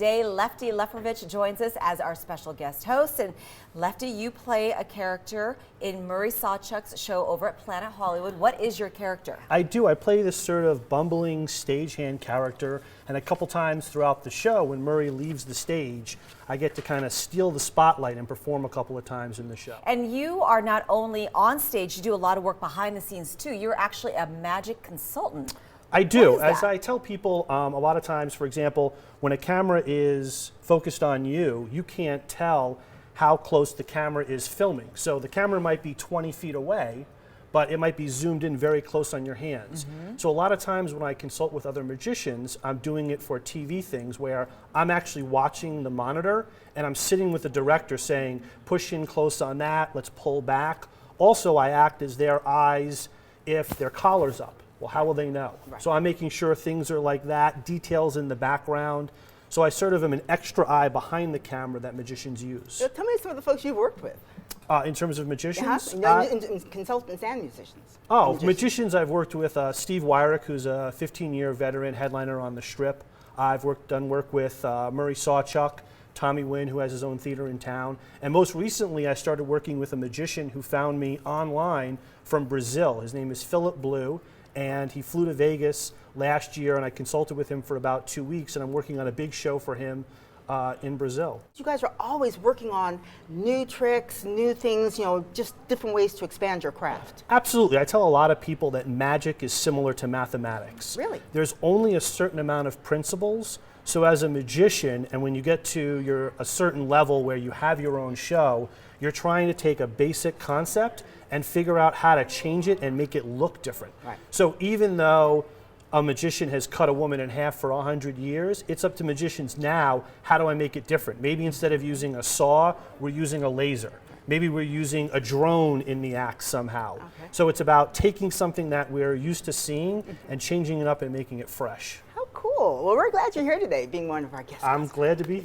today Lefty Leferovich joins us as our special guest host. And Lefty, you play a character in Murray Sawchuk's show over at Planet Hollywood. What is your character? I do. I play this sort of bumbling stagehand character, and a couple times throughout the show when Murray leaves the stage, I get to kind of steal the spotlight and perform a couple of times in the show. And you are not only on stage, you do a lot of work behind the scenes too. You're actually a magic consultant. I do. What is As that? I tell people, a lot of times, for example, when a camera is focused on you, you can't tell how close the camera is filming. So the camera might be 20 feet away, but it might be zoomed in very close on your hands. So a lot of times when I consult with other magicians, I'm doing it for TV things where I'm actually watching the monitor and I'm sitting with the director saying, push in close on that, let's pull back. Also, I act as their eyes if their collar's up. Well, how will they know? Right. So I'm making sure things are like that, details in the background. So I sort of am an extra eye behind the camera that magicians use. So tell me some of the folks you've worked with. In terms of magicians? In consultants and musicians. Oh, magicians I've worked with Steve Wyrick, who's a 15-year veteran headliner on the Strip. I've done work with Murray Sawchuk, Tommy Wynn, who has his own theater in town. And most recently, I started working with a magician who found me online from Brazil. His name is Philip Blue, and he flew to Vegas last year, and I consulted with him for about 2 weeks, and I'm working on a big show for him in Brazil. You guys are always working on new tricks, new things, you know, just different ways to expand your craft. Absolutely. I tell a lot of people that magic is similar to mathematics. Really? There's only a certain amount of principles. So as a magician, and when you get to a certain level where you have your own show, you're trying to take a basic concept and figure out how to change it and make it look different. Right. So even though a magician has cut a woman in half for 100 years, it's up to magicians now, how do I make it different? Maybe instead of using a saw, we're using a laser. Maybe we're using a drone in the act somehow. Okay. So it's about taking something that we're used to seeing and changing it up and making it fresh. How cool. Well, we're glad you're here today, being one of our guests. I'm glad to be here.